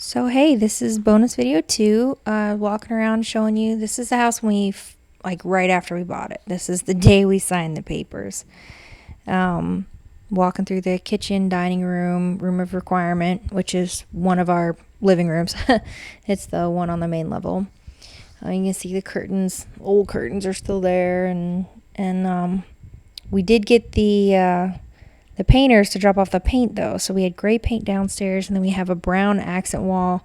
So hey, this is bonus video 2, walking around showing you, this is the house like right after we bought it. This is the day we signed the papers. Walking through the kitchen, dining room, room of requirement, which is one of our living rooms. It's the one on the main level. You can see the curtains, old curtains are still there, and we did get the painters to drop off the paint though, so we had gray paint downstairs, and then we have a brown accent wall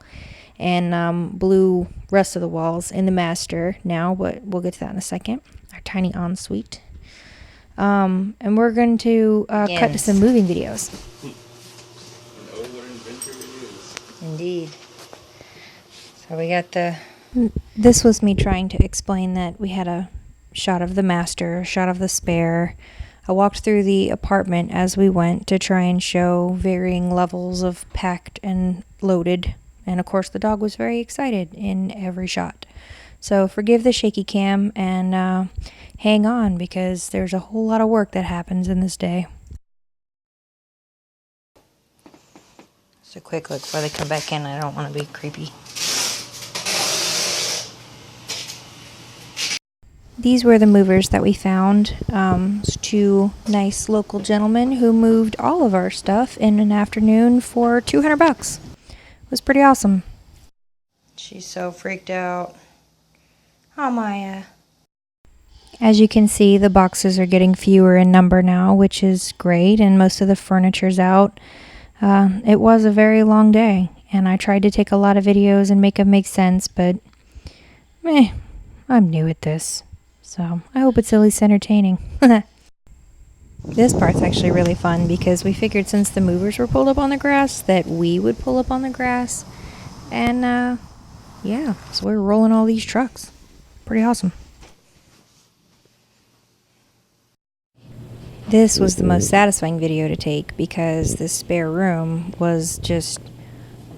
and blue rest of the walls in the master now, but we'll get to that in a second. Our tiny ensuite, and we're going to cut to some moving videos. Indeed. So we got this was me trying to explain that we had a shot of the master, a shot of the spare. I walked through the apartment as we went to try and show varying levels of packed and loaded. And of course the dog was very excited in every shot. So forgive the shaky cam and hang on, because there's a whole lot of work that happens in this day. Just a quick look before they come back in. I don't want to be creepy. These were the movers that we found. Two nice local gentlemen who moved all of our stuff in an afternoon for $200. It was pretty awesome. She's so freaked out. Oh, Maya. As you can see, the boxes are getting fewer in number now, which is great, and most of the furniture's out. It was a very long day, and I tried to take a lot of videos and make them make sense, but I'm new at this. So I hope it's at least entertaining. This part's actually really fun because we figured since the movers were pulled up on the grass that we would pull up on the grass. And yeah, so we're rolling all these trucks. Pretty awesome. This was the most satisfying video to take because the spare room was just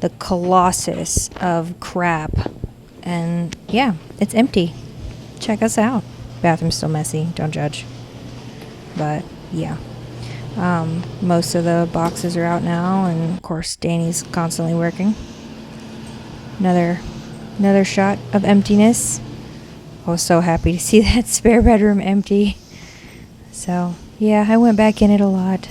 the colossus of crap. And yeah, it's empty. Check us out. Bathroom's still messy, don't judge. But yeah, most of the boxes are out now, and of course Danny's constantly working. Another shot of emptiness. I was so happy to see that spare bedroom empty. So yeah, I went back in it a lot.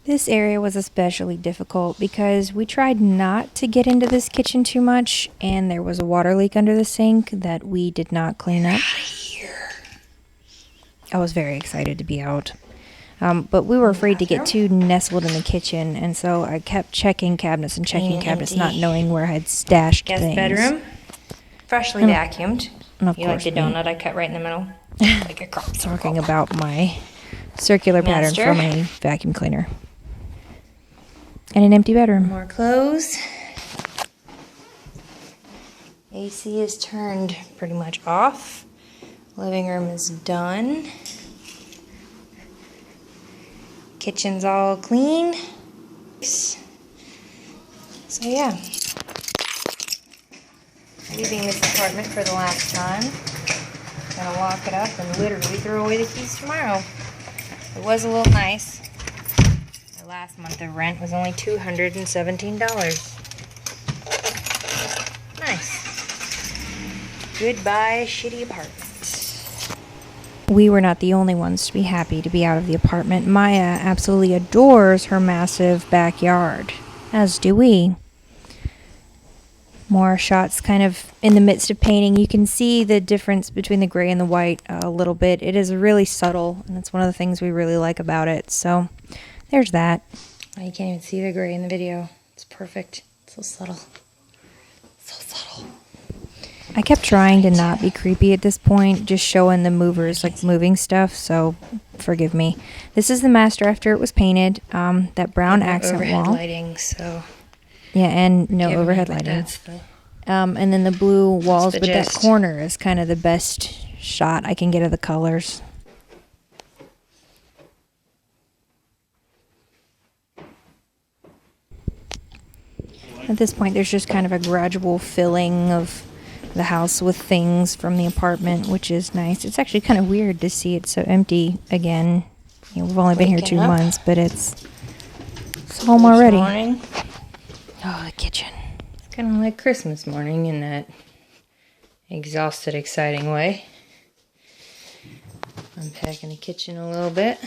This area was especially difficult because we tried not to get into this kitchen too much, and there was a water leak under the sink that we did not clean up. I was very excited to be out, but we were afraid to get too nestled in the kitchen, and so I kept checking cabinets and checking cabinets, not knowing where I had stashed things. Bedroom, freshly vacuumed. And of you course, like the donut I cut right in the middle? Like a crop circle. Talking about my circular pattern for my vacuum cleaner. And an empty bedroom. More clothes. AC is turned pretty much off. Living room is done. Kitchen's all clean. So yeah. Leaving this apartment for the last time. Gonna lock it up and literally throw away the keys tomorrow. It was a little nice. Last month of rent was only $217. Nice. Goodbye, shitty apartment. We were not the only ones to be happy to be out of the apartment. Maya absolutely adores her massive backyard, as do we. More shots kind of in the midst of painting. You can see the difference between the gray and the white a little bit. It is really subtle, and that's one of the things we really like about it. So there's that. Oh, you can't even see the gray in the video. It's perfect. It's so subtle. So subtle. I kept trying to not be creepy at this point, just showing the movers like moving stuff, so forgive me. This is the master after it was painted. That brown accent overhead wall. Lighting, so yeah, and no overhead lighting. And then the blue walls, but that corner is kind of the best shot I can get of the colors. At this point, there's just kind of a gradual filling of the house with things from the apartment, which is nice. It's actually kind of weird to see it so empty again. You know, we've only been here 2 months, but it's home already. Morning. Oh, the kitchen. It's kind of like Christmas morning in that exhausted, exciting way. Unpacking the kitchen a little bit.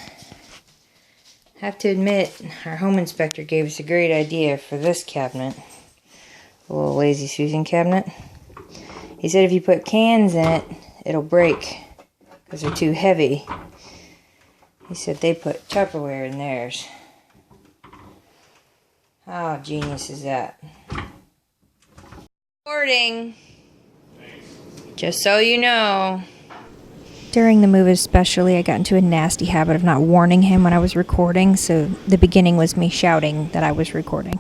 Have to admit, our home inspector gave us a great idea for this cabinet. A little Lazy Susan cabinet. He said if you put cans in it, it'll break because they're too heavy. He said they put Tupperware in theirs. How genius is that? Recording. Just so you know. During the move especially, I got into a nasty habit of not warning him when I was recording, so the beginning was me shouting that I was recording.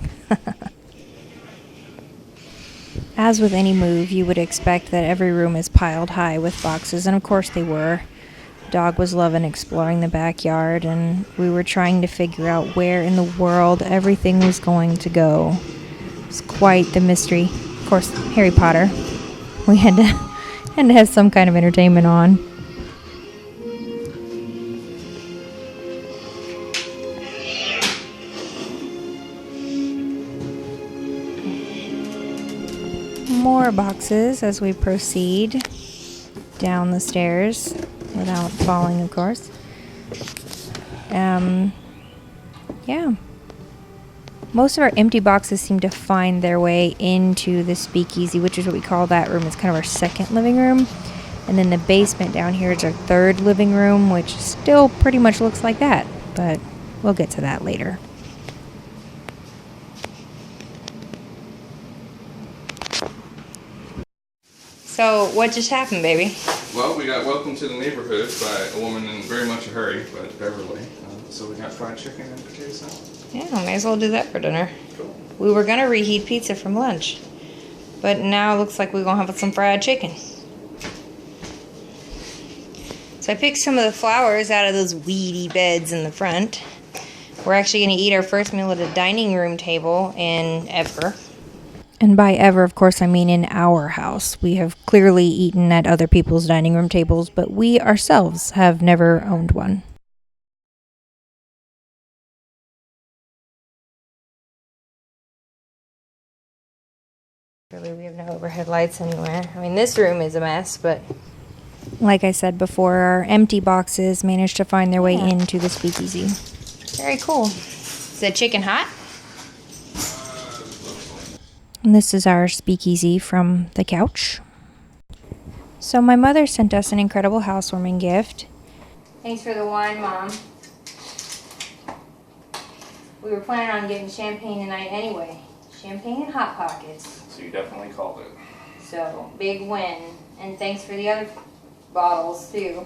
As with any move, you would expect that every room is piled high with boxes, and of course they were. Dog was loving exploring the backyard, and we were trying to figure out where in the world everything was going to go. It was quite the mystery. Of course, Harry Potter. We had to have some kind of entertainment on. More boxes as we proceed down the stairs without falling, of course. Yeah. Most of our empty boxes seem to find their way into the speakeasy, which is what we call that room. It's kind of our second living room. And then the basement down here is our third living room, which still pretty much looks like that. But we'll get to that later. So, what just happened, baby? Well, we got welcomed to the neighborhood by a woman in very much a hurry, but Beverly. So we got fried chicken and potato salad. Yeah, may as well do that for dinner. Cool. We were gonna reheat pizza from lunch, but now it looks like we're gonna have some fried chicken. So I picked some of the flowers out of those weedy beds in the front. We're actually gonna eat our first meal at a dining room table in ever. And by ever, of course, I mean in our house. We have clearly eaten at other people's dining room tables, but we ourselves have never owned one. Really, we have no overhead lights anywhere. I mean, this room is a mess, but Like I said before, our empty boxes managed to find their way Yeah. into the speakeasy. very cool. Is the chicken hot? And this is our speakeasy from the couch. So my mother sent us an incredible housewarming gift. Thanks for the wine, Mom. We were planning on getting champagne tonight anyway. Champagne and Hot Pockets. So you definitely called it. So, big win. And thanks for the other bottles, too.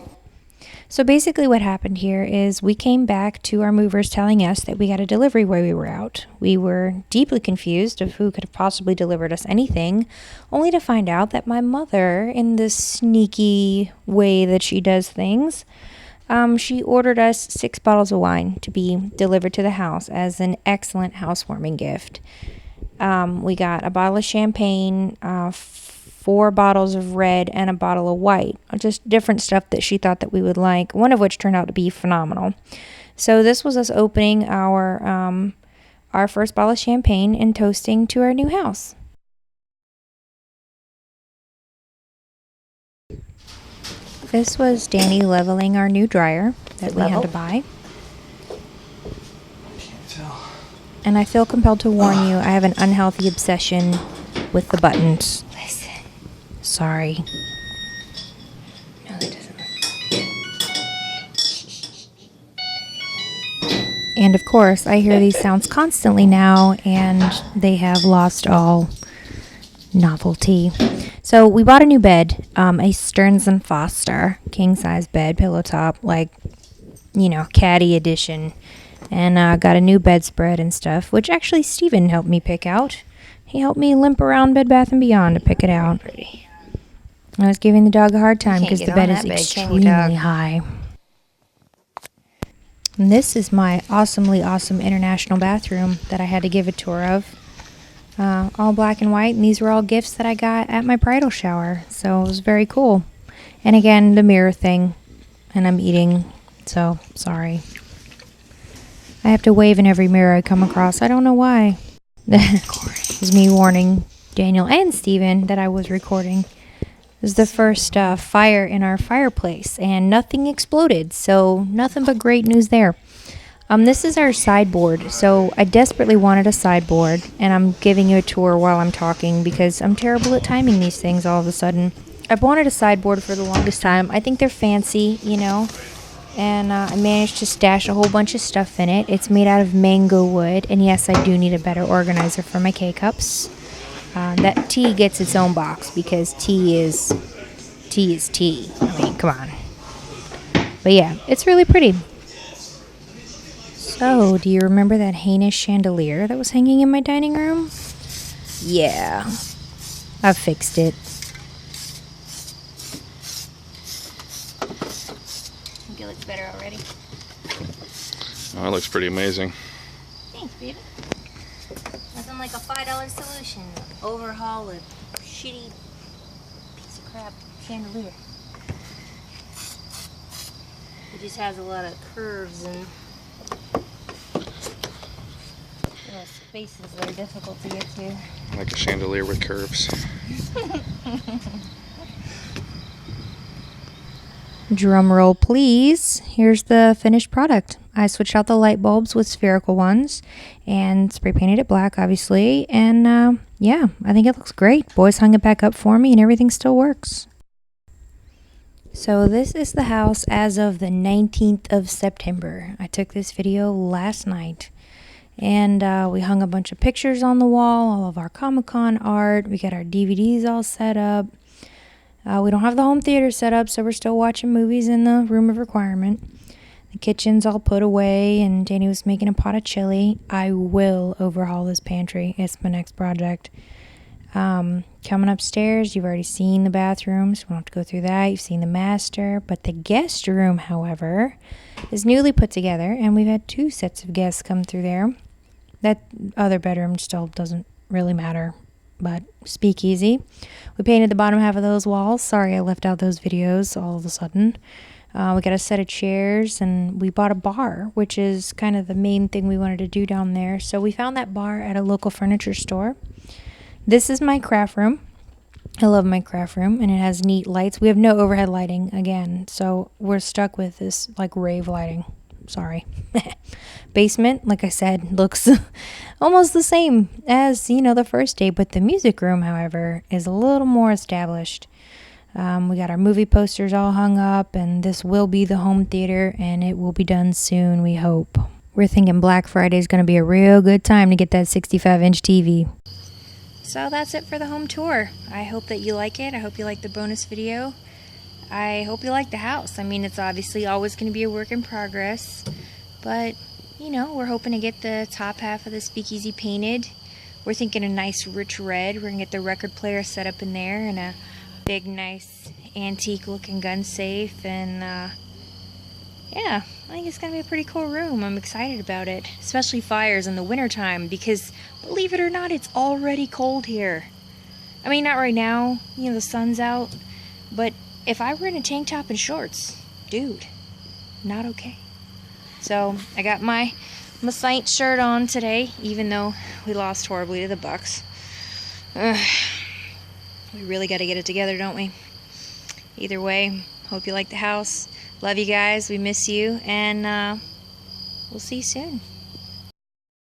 So basically what happened here is we came back to our movers telling us that we got a delivery while we were out. We were deeply confused of who could have possibly delivered us anything, only to find out that my mother, in this sneaky way that she does things, she ordered us 6 bottles of wine to be delivered to the house as an excellent housewarming gift. We got a bottle of champagne, 4 bottles of red, and a bottle of white. Just different stuff that she thought that we would like, one of which turned out to be phenomenal. So this was us opening our first bottle of champagne and toasting to our new house. This was Danny leveling our new dryer that we had to buy. Can't tell. And I feel compelled to warn you, I have an unhealthy obsession with the buttons. Listen. Sorry. No, that doesn't work. And of course, I hear these sounds constantly now, and they have lost all novelty. So we bought a new bed, a Stearns & Foster king-size bed, pillow top, like, you know, caddy edition. And got a new bedspread and stuff, which actually Steven helped me pick out. He helped me limp around Bed Bath & Beyond to pick it out. Pretty. I was giving the dog a hard time can't because get the on bed that is bed, can you, extremely dog? high. And this is my awesomely awesome international bathroom that I had to give a tour of. all black and white, and these were all gifts that I got at my bridal shower, so it was very cool. And again, the mirror thing, and I'm eating, so sorry. I have to wave in every mirror I come across. I don't know why. This is me warning Daniel and Steven that I was recording. This is the first fire in our fireplace, and nothing exploded, so nothing but great news there. This is our sideboard, so I desperately wanted a sideboard, and I'm giving you a tour while I'm talking because I'm terrible at timing these things all of a sudden. I've wanted a sideboard for the longest time. I think they're fancy, you know, and I managed to stash a whole bunch of stuff in it. It's made out of mango wood, and yes, I do need a better organizer for my K-cups. That tea gets its own box because tea is tea. I mean, come on. But yeah, it's really pretty. So, do you remember that heinous chandelier that was hanging in my dining room? Yeah, I fixed it. I think it looks better already. Oh, it looks pretty amazing. Thanks, baby. Nothing like a $5 solution. Overhaul a shitty piece of crap chandelier. It just has a lot of curves and spaces that are difficult to get to. Like a chandelier with curves. Drum roll, please. Here's the finished product. I switched out the light bulbs with spherical ones and spray painted it black, obviously. And yeah, I think it looks great. Boys hung it back up for me and everything still works. So this is the house as of the 19th of September. I took this video last night. And we hung a bunch of pictures on the wall, all of our Comic-Con art. We got our DVDs all set up. We don't have the home theater set up, so we're still watching movies in the room of requirement. The kitchen's all put away, and Danny was making a pot of chili. I will overhaul this pantry. It's my next project. Coming upstairs, you've already seen the bathrooms. We don't have to go through that. You've seen the master. But the guest room, however, is newly put together, and we've had 2 sets of guests come through there. That other bedroom still doesn't really matter, but speakeasy. We painted the bottom half of those walls. Sorry I left out those videos all of a sudden. We got a set of chairs, and we bought a bar, which is kind of the main thing we wanted to do down there. So we found that bar at a local furniture store. This is my craft room. I love my craft room, and it has neat lights. We have no overhead lighting again, so we're stuck with this like rave lighting. Sorry. Basement, like I said, looks almost the same as, you know, the first day, but the music room, however, is a little more established. We got our movie posters all hung up, and this will be the home theater, and it will be done soon, we hope. We're thinking Black Friday is going to be a real good time to get that 65-inch TV. So that's it for the home tour. I hope that you like it. I hope you like the bonus video. I hope you like the house. I mean, it's obviously always going to be a work in progress, but, you know, we're hoping to get the top half of the speakeasy painted. We're thinking a nice rich red. We're going to get the record player set up in there and a big, nice, antique-looking gun safe, and, yeah, I think it's going to be a pretty cool room. I'm excited about it, especially fires in the wintertime, because, believe it or not, it's already cold here. I mean, not right now, you know, the sun's out, but if I were in a tank top and shorts, dude, not okay. So, I got my Saint shirt on today, even though we lost horribly to the Bucks. We really got to get it together, don't we? Either way, hope you like the house. Love you guys. We miss you. And we'll see you soon.